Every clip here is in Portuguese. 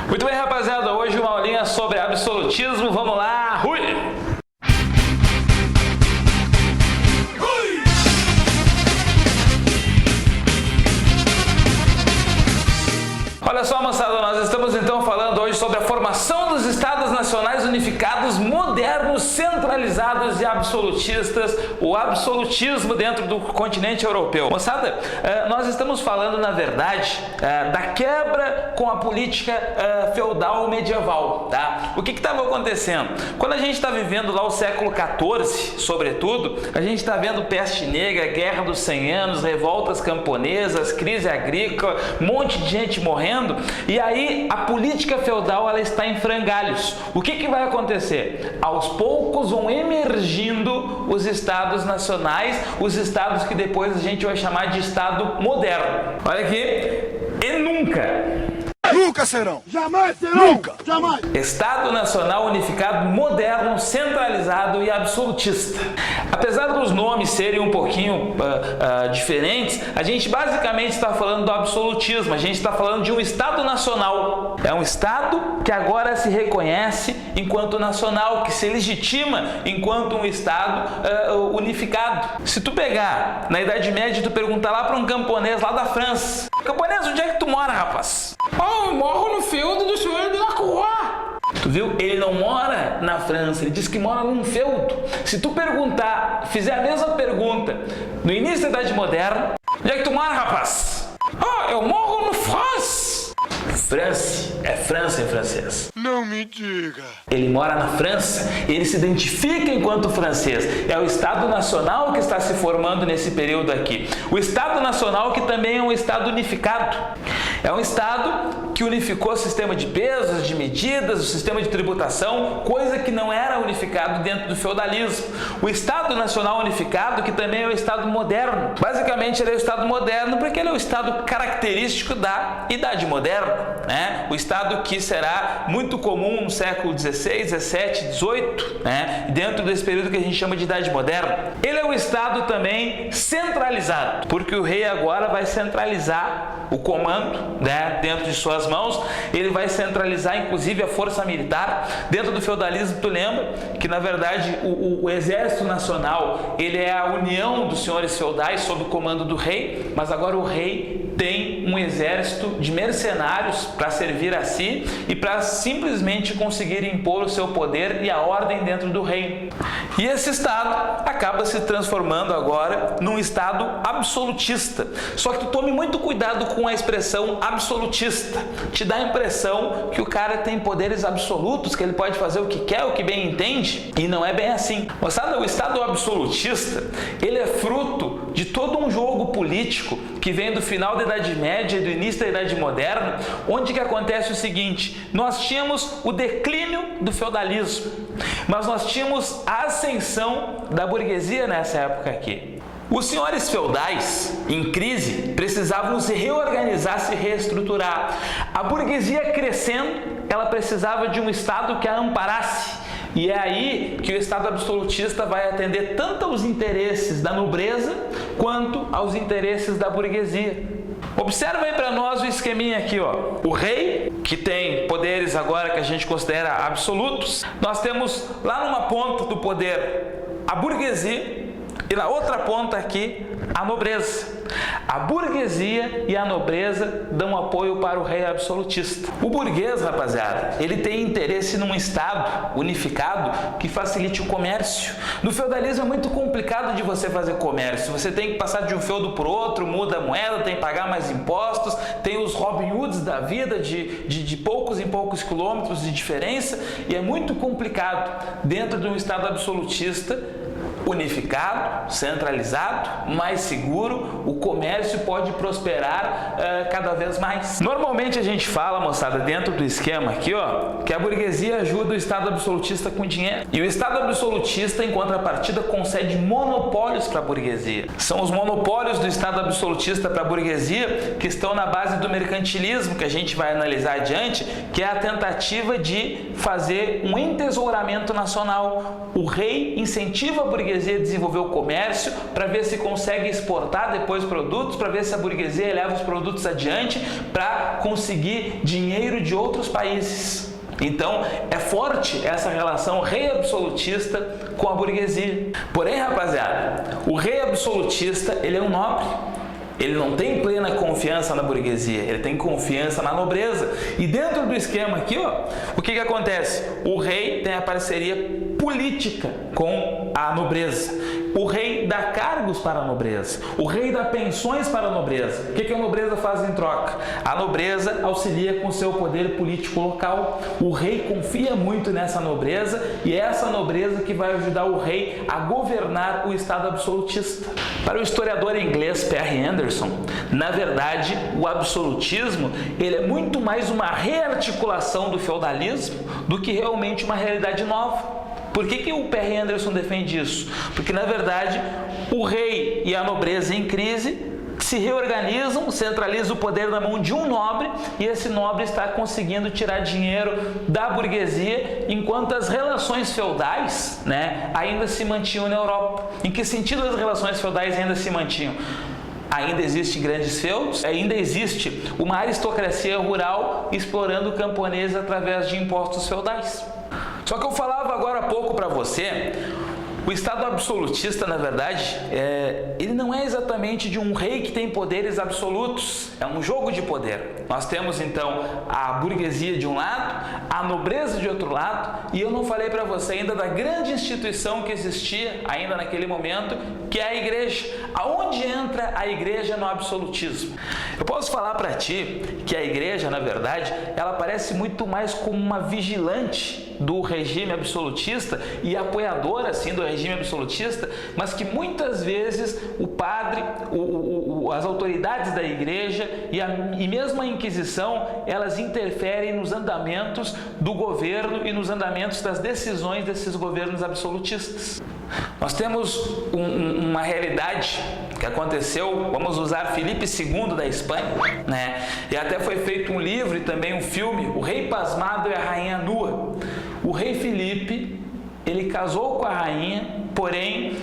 Muito bem, rapaziada, hoje uma aulinha sobre absolutismo, vamos lá, Rui! Olha só, moçada, nós estamos então falando hoje sobre a formação dos Estados Nacionais Unificados modernos, centralizados e absolutistas, o absolutismo dentro do continente europeu. Moçada, nós estamos falando, na verdade, da quebra com a política feudal medieval, tá? O que estava acontecendo? Quando a gente está vivendo lá o século XIV, sobretudo, a gente está vendo peste negra, guerra dos 100 anos, revoltas camponesas, crise agrícola, um monte de gente morrendo. E aí a política feudal ela está em frangalhos. O que vai acontecer? Aos poucos vão emergindo os estados nacionais, os estados que depois a gente vai chamar de estado moderno. Olha aqui, e nunca serão! Jamais serão! Nunca! Jamais! Estado Nacional Unificado moderno, centralizado e absolutista. Apesar dos nomes serem um pouquinho diferentes, a gente basicamente está falando do absolutismo, a gente está falando de um Estado nacional. É um Estado que agora se reconhece enquanto nacional, que se legitima enquanto um Estado unificado. Se tu pegar na Idade Média e tu perguntar lá para um camponês lá da França: camponês, onde é que tu mora, rapaz? Oh, eu moro no feudo do senhor de Lacroix. Tu viu? Ele não mora na França, ele diz que mora num feudo. Se tu perguntar, fizer a mesma pergunta no início da Idade Moderna: onde é que tu mora, rapaz? Oh, eu moro no France. France é França em francês. Não me diga. Ele mora na França, ele se identifica enquanto francês. É o Estado Nacional que está se formando nesse período aqui. O Estado Nacional que também é um Estado unificado. É um Estado que unificou o sistema de pesos, de medidas, o sistema de tributação, coisa que não era unificado dentro do feudalismo. O Estado Nacional Unificado, que também é o Estado moderno. Basicamente, ele é o Estado moderno porque ele é o Estado característico da Idade Moderna, né? O Estado que será muito comum no século XVI, XVII, XVIII, né? Dentro desse período que a gente chama de Idade Moderna. Ele é um Estado também centralizado, porque o rei agora vai centralizar o comando, né, dentro de suas mãos. Ele vai centralizar inclusive a força militar. Dentro do feudalismo, tu lembra que na verdade o exército nacional ele é a união dos senhores feudais sob o comando do rei, mas agora o rei tem um exército de mercenários para servir a si e para simplesmente conseguir impor o seu poder e a ordem dentro do reino. E esse Estado acaba se transformando agora num Estado absolutista. Só que tu tome muito cuidado com a expressão absolutista. Te dá a impressão que o cara tem poderes absolutos, que ele pode fazer o que quer, o que bem entende, e não é bem assim. Moçada, o Estado absolutista, ele é fruto de todo um jogo político que vem do final da Idade Média e do início da Idade Moderna, onde que acontece o seguinte: nós tínhamos o declínio do feudalismo, mas nós tínhamos a ascensão da burguesia nessa época aqui. Os senhores feudais, em crise, precisavam se reorganizar, se reestruturar. A burguesia crescendo, ela precisava de um Estado que a amparasse. E é aí que o Estado absolutista vai atender tanto aos interesses da nobreza quanto aos interesses da burguesia. Observa aí para nós o esqueminha aqui, ó. O rei, que tem poderes agora que a gente considera absolutos. Nós temos lá numa ponta do poder a burguesia e na outra ponta aqui a nobreza. A burguesia e a nobreza dão apoio para o rei absolutista. O burguês, rapaziada, ele tem interesse num Estado unificado que facilite o comércio. No feudalismo é muito complicado de você fazer comércio. Você tem que passar de um feudo para o outro, muda a moeda, tem que pagar mais impostos, tem os Robin Hoods da vida de poucos em poucos quilômetros de diferença, e é muito complicado dentro de um Estado absolutista unificado, centralizado, mais seguro. O comércio pode prosperar cada vez mais. Normalmente a gente fala, moçada, dentro do esquema aqui, ó, que a burguesia ajuda o Estado absolutista com dinheiro. E o Estado absolutista, em contrapartida, concede monopólios para a burguesia. São os monopólios do Estado absolutista para a burguesia que estão na base do mercantilismo, que a gente vai analisar adiante, que é a tentativa de fazer um entesouramento nacional. O rei incentiva a burguesia burguesia desenvolver o comércio, para ver se consegue exportar depois produtos, para ver se a burguesia leva os produtos adiante, para conseguir dinheiro de outros países. Então, é forte essa relação rei absolutista com a burguesia. Porém, rapaziada, o rei absolutista, ele é um nobre. Ele não tem plena confiança na burguesia, ele tem confiança na nobreza. E dentro do esquema aqui, ó, o que acontece? O rei tem a parceria política com a nobreza. O rei dá cargos para a nobreza. O rei dá pensões para a nobreza. O que a nobreza faz em troca? A nobreza auxilia com seu poder político local. O rei confia muito nessa nobreza e é essa nobreza que vai ajudar o rei a governar o Estado absolutista. Para o historiador inglês Perry Anderson, na verdade, o absolutismo ele é muito mais uma rearticulação do feudalismo do que realmente uma realidade nova. Por que o Perry Anderson defende isso? Porque, na verdade, o rei e a nobreza em crise se reorganizam, centralizam o poder na mão de um nobre e esse nobre está conseguindo tirar dinheiro da burguesia enquanto as relações feudais, ainda se mantinham na Europa. Em que sentido as relações feudais ainda se mantinham? Ainda existem grandes feudos, ainda existe uma aristocracia rural explorando camponeses através de impostos feudais. Só que eu falava agora há pouco para você, o Estado absolutista, na verdade, ele não é exatamente de um rei que tem poderes absolutos, é um jogo de poder. Nós temos então a burguesia de um lado, a nobreza de outro lado, e eu não falei para você ainda da grande instituição que existia ainda naquele momento, que é a igreja. Aonde entra a igreja no absolutismo? Eu posso falar para ti que a igreja, na verdade, ela parece muito mais como uma vigilante do regime absolutista e apoiadora, assim, do regime absolutista, mas que muitas vezes o padre, as autoridades da igreja e mesmo a Inquisição, elas interferem nos andamentos do governo e nos andamentos das decisões desses governos absolutistas. Nós temos uma realidade que aconteceu, vamos usar Filipe II da Espanha, E até foi feito um livro e também um filme, O Rei Pasmado e a Rainha Nua. O rei Filipe, ele casou com a rainha, porém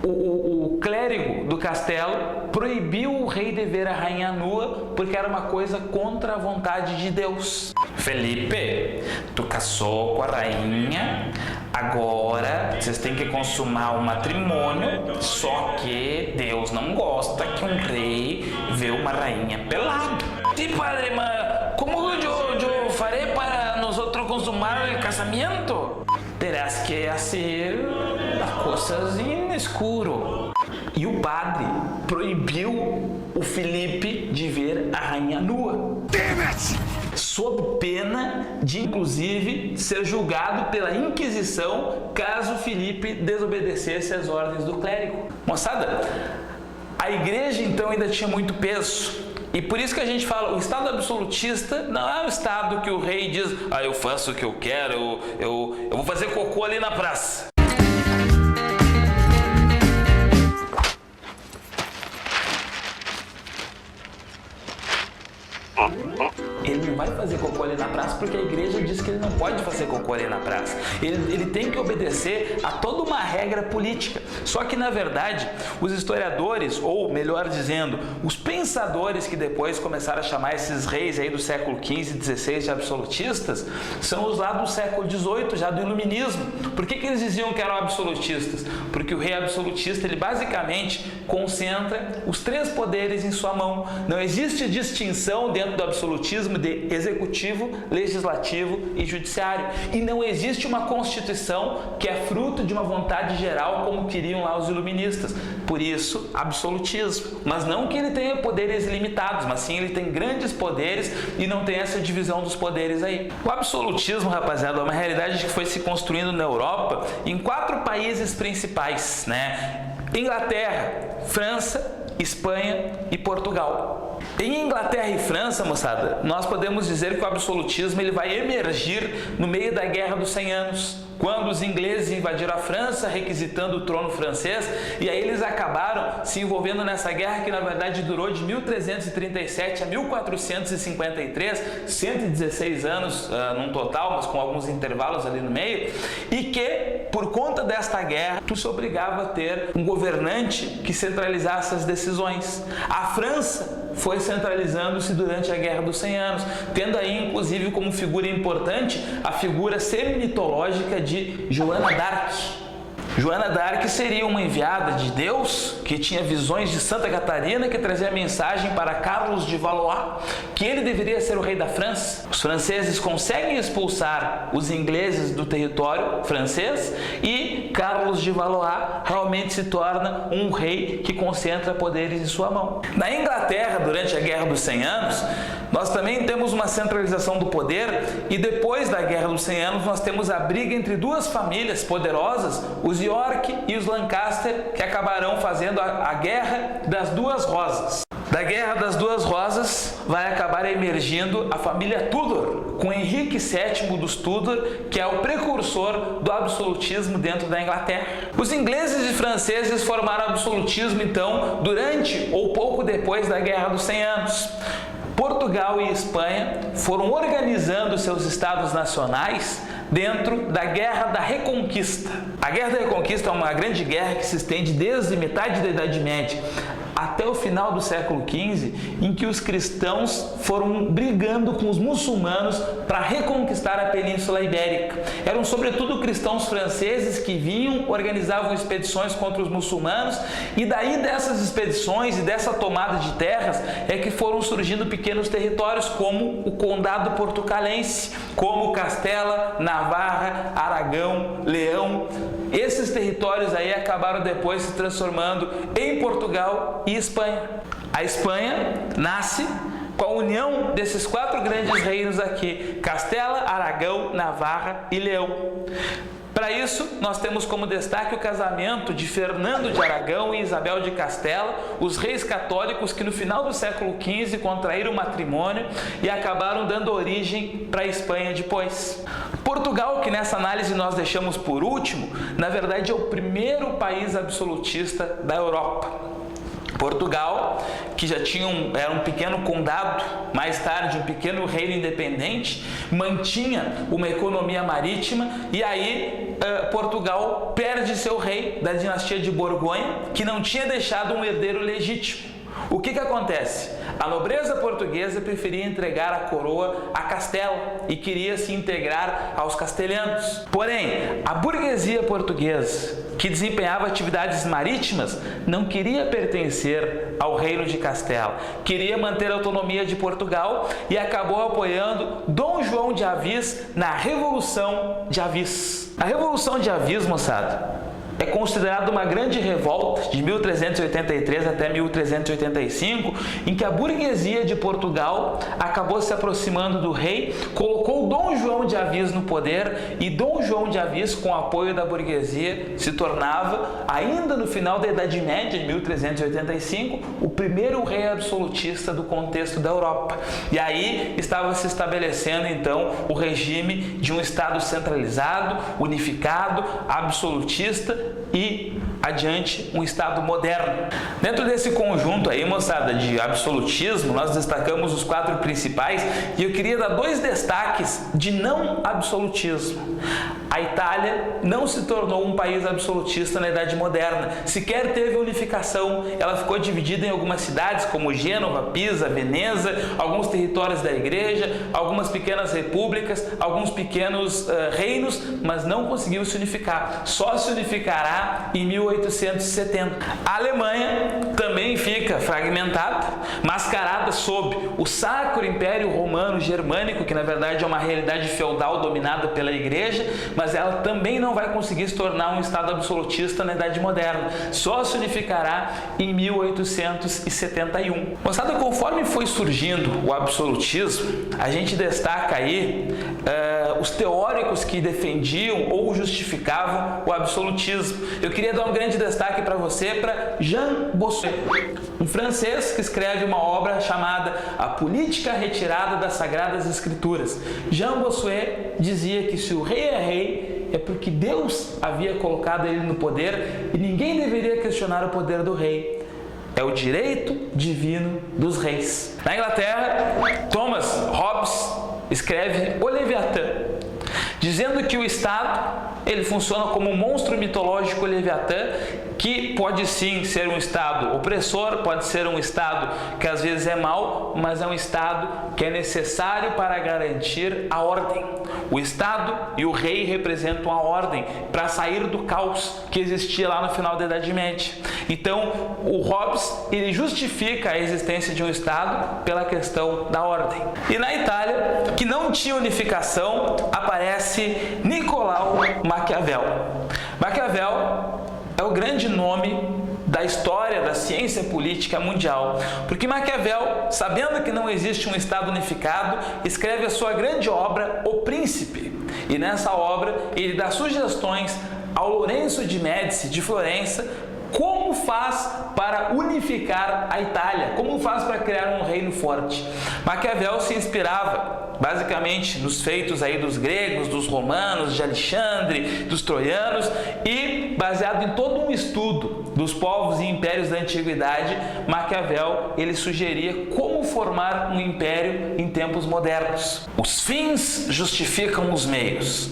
o clérigo do castelo proibiu o rei de ver a rainha nua porque era uma coisa contra a vontade de Deus. Felipe, tu casou com a rainha, agora vocês têm que consumar o matrimônio, só que Deus não gosta que um rei vê uma rainha pelado. Sim, padre, mas como eu farei para nosotros consumar o casamento? Terás que fazer coisas em escuro. E o padre proibiu o Felipe de ver a rainha nua. Sob pena de, inclusive, ser julgado pela Inquisição caso Felipe desobedecesse às ordens do clérigo. Moçada, a igreja então ainda tinha muito peso. E por isso que a gente fala, o Estado absolutista não é o Estado que o rei diz, eu faço o que eu quero, eu vou fazer cocô ali na praça. Ele não vai fazer cocô ali na praça porque a igreja diz que ele não pode fazer cocô ali na praça. Ele tem que obedecer a toda uma regra política. Só que, na verdade, os historiadores, ou melhor dizendo, os pensadores que depois começaram a chamar esses reis aí do século XV e XVI de absolutistas, são os lá do século XVIII, já do iluminismo. Por que eles diziam que eram absolutistas? Porque o rei absolutista, ele basicamente concentra os três poderes em sua mão. Não existe distinção dentro do absolutismo de executivo, legislativo e judiciário. E não existe uma constituição que é fruto de uma vontade geral como queriam lá os iluministas. Por isso, absolutismo. Mas não que ele tenha poderes limitados, mas sim ele tem grandes poderes e não tem essa divisão dos poderes aí. O absolutismo, rapaziada, é uma realidade que foi se construindo na Europa em 4 países principais, Inglaterra, França, Espanha e Portugal. Em Inglaterra e França, moçada, nós podemos dizer que o absolutismo ele vai emergir no meio da Guerra dos 100 Anos, quando os ingleses invadiram a França, requisitando o trono francês, e aí eles acabaram se envolvendo nessa guerra que na verdade durou de 1337 a 1453, 116 anos num total, mas com alguns intervalos ali no meio, e que por conta desta guerra tu se obrigava a ter um governante que centralizasse as decisões. A França foi centralizando-se durante a Guerra dos 100 Anos, tendo aí inclusive como figura importante a figura semi-mitológica de Joana d'Arc. Joana d'Arc seria uma enviada de Deus que tinha visões de Santa Catarina, que trazia mensagem para Carlos de Valois que ele deveria ser o rei da França. Os franceses conseguem expulsar os ingleses do território francês e Carlos de Valois realmente se torna um rei que concentra poderes em sua mão. Na Inglaterra, durante a Guerra dos 100 Anos, nós também temos uma centralização do poder e depois da Guerra dos 100 Anos nós temos a briga entre duas famílias poderosas, os York e os Lancaster, que acabarão fazendo a Guerra das Duas Rosas. Da Guerra das Duas Rosas vai acabar emergindo a família Tudor, com Henrique VII dos Tudor, que é o precursor do absolutismo dentro da Inglaterra. Os ingleses e franceses formaram o absolutismo, então, durante ou pouco depois da Guerra dos 100 Anos. Portugal e Espanha foram organizando seus estados nacionais dentro da Guerra da Reconquista. A Guerra da Reconquista é uma grande guerra que se estende desde metade da Idade Média até o final do século XV, em que os cristãos foram brigando com os muçulmanos para reconquistar a Península Ibérica. Eram sobretudo cristãos franceses que vinham, organizavam expedições contra os muçulmanos, e daí dessas expedições e dessa tomada de terras é que foram surgindo pequenos territórios como o Condado Portucalense, como Castela, Navarra, Aragão, Leão. Esses territórios aí acabaram depois se transformando em Portugal e Espanha. A Espanha nasce com a união desses quatro grandes reinos aqui: Castela, Aragão, Navarra e Leão. Para isso, nós temos como destaque o casamento de Fernando de Aragão e Isabel de Castela, os reis católicos que no final do século XV contraíram matrimônio e acabaram dando origem para a Espanha depois. Portugal, que nessa análise nós deixamos por último, na verdade é o primeiro país absolutista da Europa. Portugal, que já era um pequeno condado, mais tarde um pequeno reino independente, mantinha uma economia marítima, e aí Portugal perde seu rei da dinastia de Borgonha, que não tinha deixado um herdeiro legítimo. O que acontece? A nobreza portuguesa preferia entregar a coroa a Castela e queria se integrar aos castelhanos. Porém, a burguesia portuguesa, que desempenhava atividades marítimas, não queria pertencer ao reino de Castela, queria manter a autonomia de Portugal e acabou apoiando Dom João de Avis na Revolução de Avis. A Revolução de Avis, moçada, é considerada uma grande revolta de 1383 até 1385, em que a burguesia de Portugal acabou se aproximando do rei, colocou Dom João de Avis no poder, e Dom João de Avis, com o apoio da burguesia, se tornava, ainda no final da Idade Média, de 1385, o primeiro rei absolutista do contexto da Europa. E aí estava se estabelecendo, então, o regime de um Estado centralizado, unificado, absolutista, e adiante um Estado moderno. Dentro desse conjunto aí, moçada, de absolutismo, nós destacamos os quatro principais, e eu queria dar dois destaques de não absolutismo. A Itália não se tornou um país absolutista na Idade Moderna, sequer teve unificação. Ela ficou dividida em algumas cidades como Gênova, Pisa, Veneza, alguns territórios da Igreja, algumas pequenas repúblicas, alguns pequenos reinos, mas não conseguiu se unificar. Só se unificará em 1870. A Alemanha também fica fragmentada, mascarada sob o Sacro Império Romano Germânico, que na verdade é uma realidade feudal dominada pela Igreja, mas ela também não vai conseguir se tornar um Estado absolutista na Idade Moderna. Só se unificará em 1871. Moçada, conforme foi surgindo o absolutismo, a gente destaca aí os teóricos que defendiam ou justificavam o absolutismo. Eu queria dar um grande destaque para você, para Jean Bossuet, um francês que escreve uma obra chamada A Política Retirada das Sagradas Escrituras. Jean Bossuet dizia que se o rei é rei, é porque Deus havia colocado ele no poder e ninguém deveria questionar o poder do rei. É o direito divino dos reis. Na Inglaterra, Thomas Hobbes escreve O Leviatã, dizendo que o Estado ele funciona como um monstro mitológico Leviatã, que pode sim ser um Estado opressor, pode ser um Estado que às vezes é mau, mas é um Estado que é necessário para garantir a ordem. O Estado e o rei representam a ordem para sair do caos que existia lá no final da Idade Média. Então, o Hobbes ele justifica a existência de um Estado pela questão da ordem. E na Itália, que não tinha unificação, aparece Nicolau Maquiavel. Maquiavel é o grande nome da história da ciência política mundial, porque Maquiavel, sabendo que não existe um Estado unificado, escreve a sua grande obra, O Príncipe. E nessa obra ele dá sugestões ao Lourenço de Médici de Florença como faz para unificar a Itália, como faz para criar um reino forte. Maquiavel se inspirava basicamente nos feitos aí dos gregos, dos romanos, de Alexandre, dos troianos, e baseado em todo um estudo dos povos e impérios da antiguidade, Maquiavel ele sugeria como formar um império em tempos modernos. Os fins justificam os meios.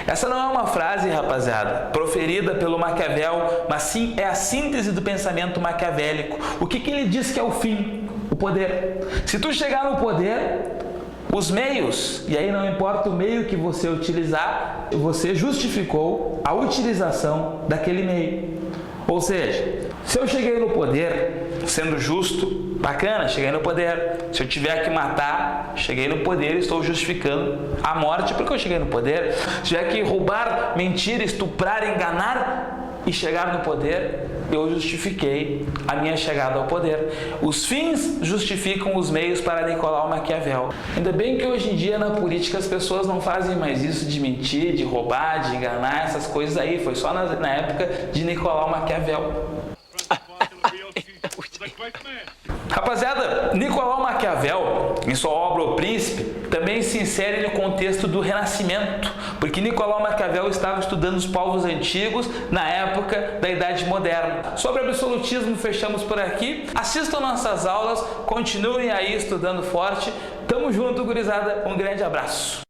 Essa não é uma frase, rapaziada, proferida pelo Maquiavel, mas sim é a síntese do pensamento maquiavélico. O que ele diz que é o fim? O poder. Se tu chegar no poder, os meios, e aí não importa o meio que você utilizar, você justificou a utilização daquele meio. Ou seja, se eu cheguei no poder sendo justo, bacana, cheguei no poder. Se eu tiver que matar, cheguei no poder e estou justificando a morte porque eu cheguei no poder. Se tiver que roubar, mentir, estuprar, enganar e chegar no poder, eu justifiquei a minha chegada ao poder. Os fins justificam os meios para Nicolau Maquiavel. Ainda bem que hoje em dia na política as pessoas não fazem mais isso de mentir, de roubar, de enganar, essas coisas aí. Foi só na época de Nicolau Maquiavel. Rapaziada, Nicolau Maquiavel, em sua obra O Príncipe, também se insere no contexto do Renascimento, porque Nicolau Maquiavel estava estudando os povos antigos na época da Idade Moderna. Sobre absolutismo, fechamos por aqui. Assistam nossas aulas, continuem aí estudando forte. Tamo junto, gurizada. Um grande abraço.